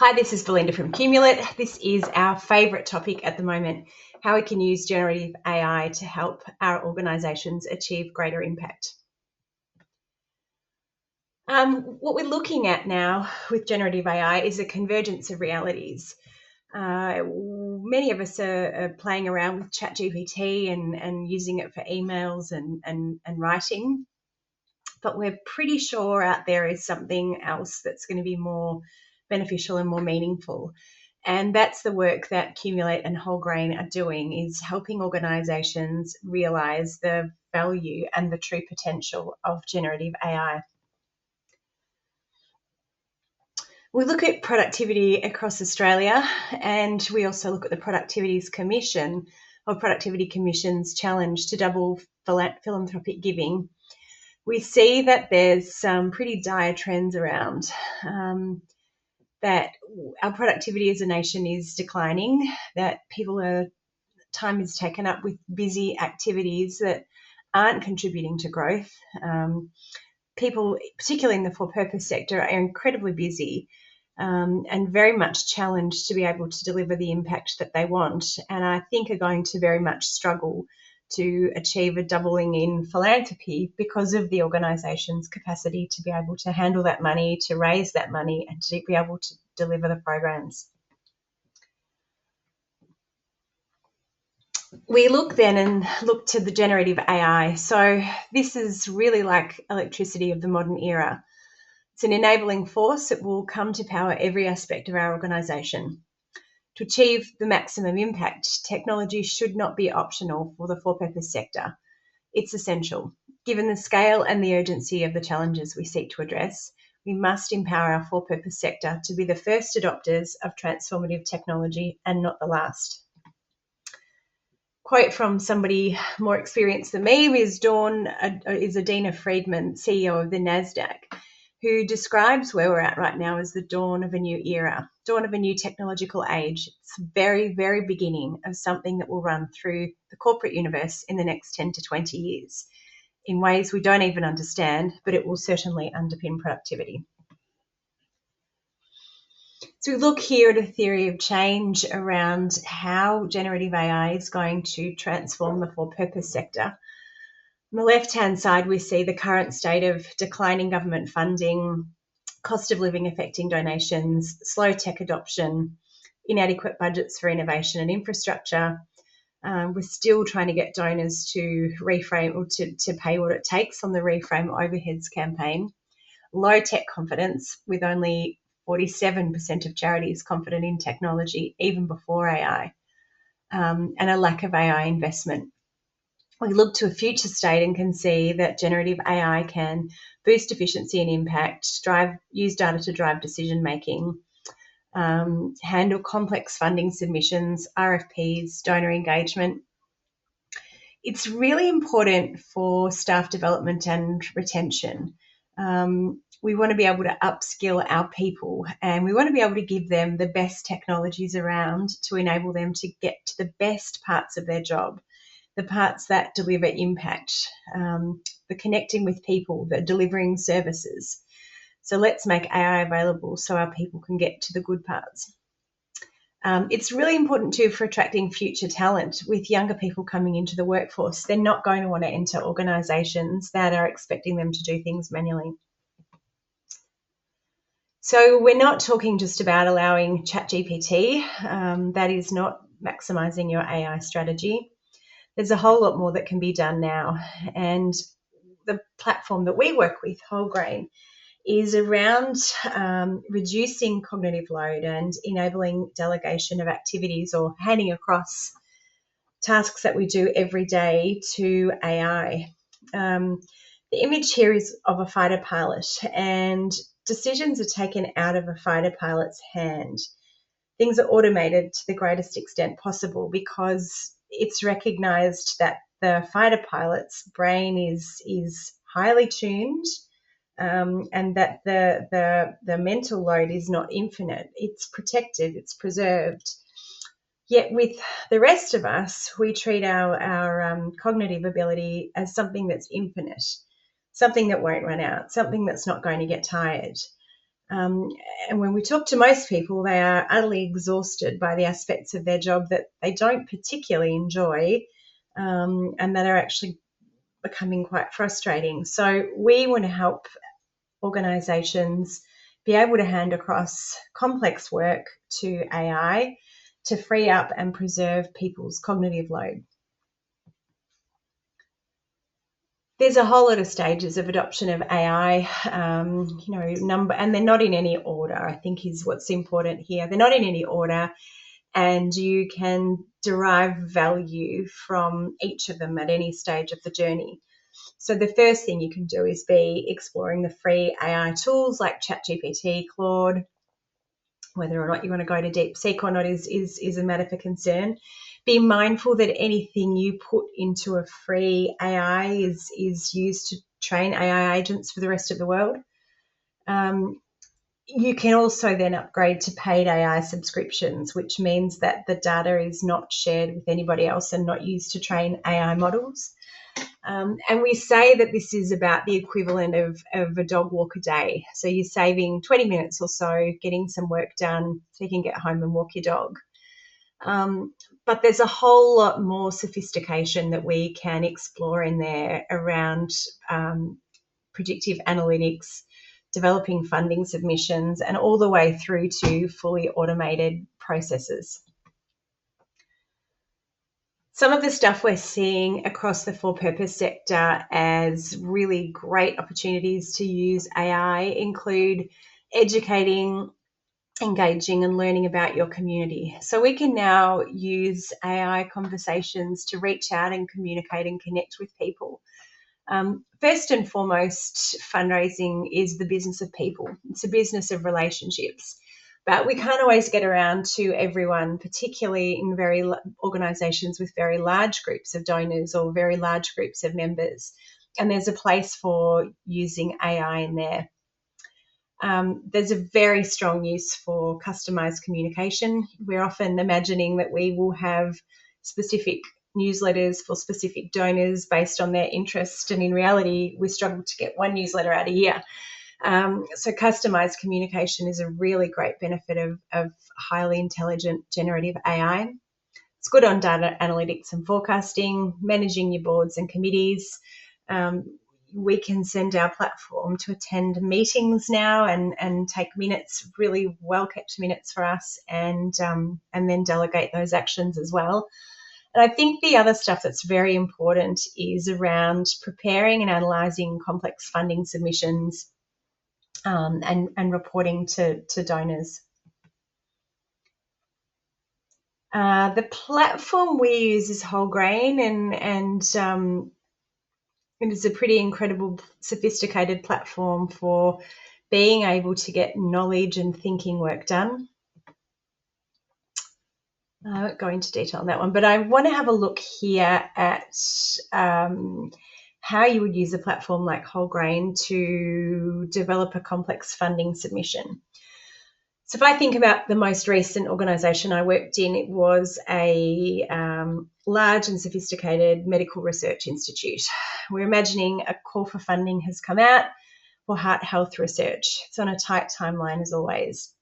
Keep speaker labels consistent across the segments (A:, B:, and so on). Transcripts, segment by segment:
A: Hi, this is Belinda from Cumulate. This is our favourite topic at the moment, how we can use generative AI to help our organisations achieve greater impact. What we're looking at now with generative AI is a convergence of realities. Many of us are playing around with ChatGPT and using it for emails and writing, but we're pretty sure out there is something else that's going to be more beneficial and more meaningful. And that's the work that Cumulate and Wholegrain are doing, is helping organisations realise the value and the true potential of generative AI. We look at productivity across Australia, and we also look at the Productivity Commission's challenge to double philanthropic giving. We see that there's some pretty dire trends around, that our productivity as a nation is declining, that time is taken up with busy activities that aren't contributing to growth. People, particularly in the for-purpose sector, are incredibly busy and very much challenged to be able to deliver the impact that they want, and I think are going to very much struggle to achieve a doubling in philanthropy because of the organisation's capacity to be able to handle that money, to raise that money, and to be able to deliver the programs. We look to the generative AI. So this is really like electricity of the modern era. It's an enabling force that will come to power every aspect of our organisation. To achieve the maximum impact, technology should not be optional for the for-purpose sector. It's essential. Given the scale and the urgency of the challenges we seek to address, we must empower our for-purpose sector to be the first adopters of transformative technology and not the last. Quote from somebody more experienced than me is Adina Friedman, CEO of the NASDAQ, who describes where we're at right now as the dawn of a new era, dawn of a new technological age. It's the very, very beginning of something that will run through the corporate universe in the next 10 to 20 years in ways we don't even understand, but it will certainly underpin productivity. So we look here at a theory of change around how generative AI is going to transform the for-purpose sector. On the left-hand side, we see the current state of declining government funding, cost of living affecting donations, slow tech adoption, inadequate budgets for innovation and infrastructure. We're still trying to get donors to reframe or to pay what it takes on the Reframe Overheads campaign. Low tech confidence, with only 47% of charities confident in technology even before AI, and a lack of AI investment. We look to a future state and can see that generative AI can boost efficiency and impact, use data to drive decision making, handle complex funding submissions, RFPs, donor engagement. It's really important for staff development and retention. We want to be able to upskill our people, and we want to be able to give them the best technologies around to enable them to get to the best parts of their job, the parts that deliver impact, the connecting with people, the delivering services. So let's make AI available so our people can get to the good parts. It's really important too for attracting future talent. With younger people coming into the workforce, they're not going to want to enter organisations that are expecting them to do things manually. So we're not talking just about allowing ChatGPT. That is not maximising your AI strategy. There's a whole lot more that can be done now. And the platform that we work with, Wholegrain, is around reducing cognitive load and enabling delegation of activities or handing across tasks that we do every day to AI. The image here is of a fighter pilot, and decisions are taken out of a fighter pilot's hand. Things are automated to the greatest extent possible because it's recognised that the fighter pilot's brain is highly tuned, and that the mental load is not infinite. It's protected, it's preserved. Yet with the rest of us, we treat our cognitive ability as something that's infinite, something that won't run out, something that's not going to get tired. And when we talk to most people, they are utterly exhausted by the aspects of their job that they don't particularly enjoy, and that are actually becoming quite frustrating. So we want to help organisations be able to hand across complex work to AI to free up and preserve people's cognitive load. There's a whole lot of stages of adoption of AI, and they're not in any order, I think is what's important here. They're not in any order, and you can derive value from each of them at any stage of the journey. So the first thing you can do is be exploring the free AI tools like ChatGPT, Claude. Whether or not you want to go to DeepSeek or not is a matter for concern. Be mindful that anything you put into a free AI is used to train AI agents for the rest of the world. You can also then upgrade to paid AI subscriptions, which means that the data is not shared with anybody else and not used to train AI models. And we say that this is about the equivalent of a dog walk a day. So you're saving 20 minutes or so, getting some work done so you can get home and walk your dog. But there's a whole lot more sophistication that we can explore in there around predictive analytics, developing funding submissions, and all the way through to fully automated processes. Some of the stuff we're seeing across the for-purpose sector as really great opportunities to use AI include educating, engaging, and learning about your community. So we can now use AI conversations to reach out and communicate and connect with people. First and foremost, fundraising is the business of people. It's a business of relationships. But we can't always get around to everyone, particularly in organisations with very large groups of donors or very large groups of members. And there's a place for using AI in there. There's a very strong use for customised communication. We're often imagining that we will have specific newsletters for specific donors based on their interest, and in reality, we struggle to get one newsletter out a year. So customised communication is a really great benefit of highly intelligent generative AI. It's good on data analytics and forecasting, managing your boards and committees. We can send our platform to attend meetings now and take minutes, really well-kept minutes for us, and then delegate those actions as well. And I think the other stuff that's very important is around preparing and analysing complex funding submissions and reporting to donors. The platform we use is whole grain, and it is a pretty incredible, sophisticated platform for being able to get knowledge and thinking work done. I won't go into detail on that one, but I want to have a look here at how you would use a platform like whole grain to develop a complex funding submission. So if I think about the most recent organisation I worked in, it was a large and sophisticated medical research institute. We're imagining a call for funding has come out for heart health research. It's on a tight timeline as always.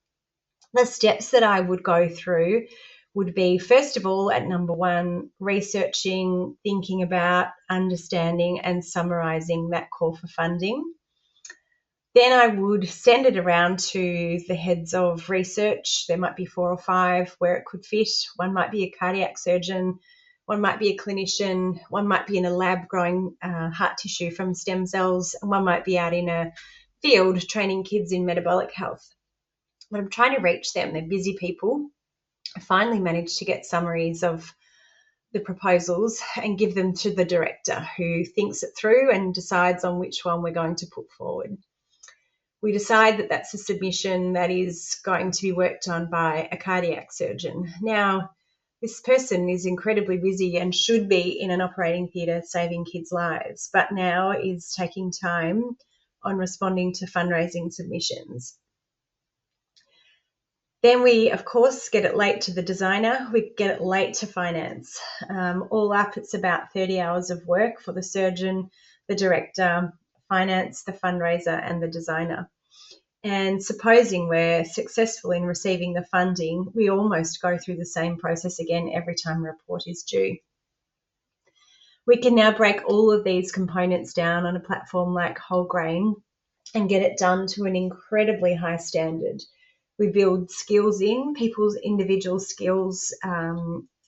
A: The steps that I would go through would be, first of all, at number one, researching, thinking about, understanding and summarising that call for funding. Then I would send it around to the heads of research. There might be 4 or 5 where it could fit. One might be a cardiac surgeon, one might be a clinician, one might be in a lab growing heart tissue from stem cells, and one might be out in a field training kids in metabolic health. But I'm trying to reach them. They're busy people. I finally managed to get summaries of the proposals and give them to the director, who thinks it through and decides on which one we're going to put forward. We decide that that's a submission that is going to be worked on by a cardiac surgeon. Now, this person is incredibly busy and should be in an operating theatre saving kids' lives, but now is taking time on responding to fundraising submissions. Then we, of course, get it late to the designer. We get it late to finance. All up, it's about 30 hours of work for the surgeon, the director, finance, the fundraiser, and the designer. And supposing we're successful in receiving the funding, we almost go through the same process again every time a report is due. We can now break all of these components down on a platform like Wholegrain and get it done to an incredibly high standard. We build skills in, people's individual skills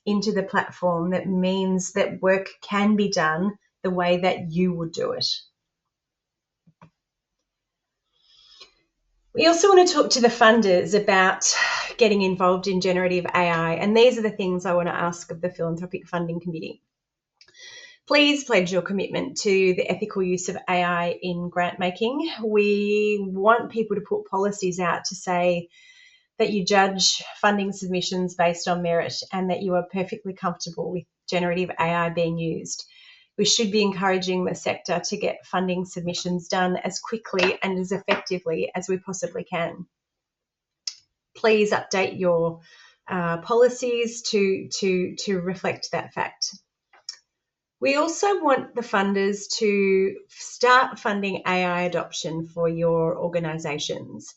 A: into the platform that means that work can be done the way that you would do it. We also want to talk to the funders about getting involved in generative AI, and these are the things I want to ask of the Philanthropic Funding Committee. Please pledge your commitment to the ethical use of AI in grant making. We want people to put policies out to say that you judge funding submissions based on merit and that you are perfectly comfortable with generative AI being used. We should be encouraging the sector to get funding submissions done as quickly and as effectively as we possibly can. Please update your policies to reflect that fact. We also want the funders to start funding AI adoption for your organisations.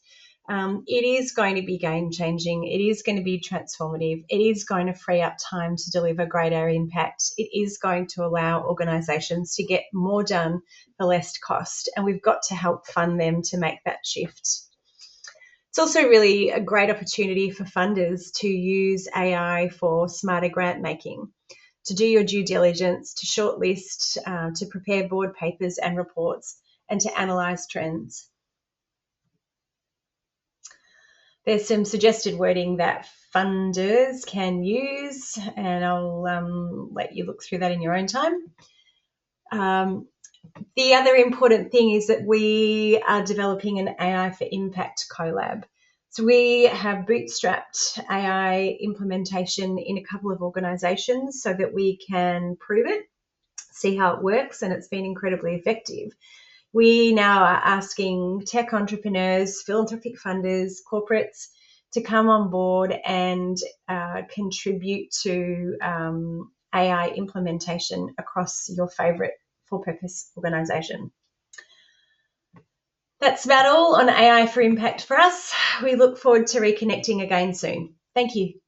A: It is going to be game-changing. It is going to be transformative. It is going to free up time to deliver greater impact. It is going to allow organisations to get more done for less cost, and we've got to help fund them to make that shift. It's also really a great opportunity for funders to use AI for smarter grant making, to do your due diligence, to shortlist, to prepare board papers and reports, and to analyse trends. There's some suggested wording that funders can use, and I'll let you look through that in your own time. The other important thing is that we are developing an AI for Impact collab. So we have bootstrapped AI implementation in a couple of organisations so that we can prove it, see how it works, and it's been incredibly effective. We now are asking tech entrepreneurs, philanthropic funders, corporates to come on board and contribute to AI implementation across your favourite for-purpose organisation. That's about all on AI for Impact for us. We look forward to reconnecting again soon. Thank you.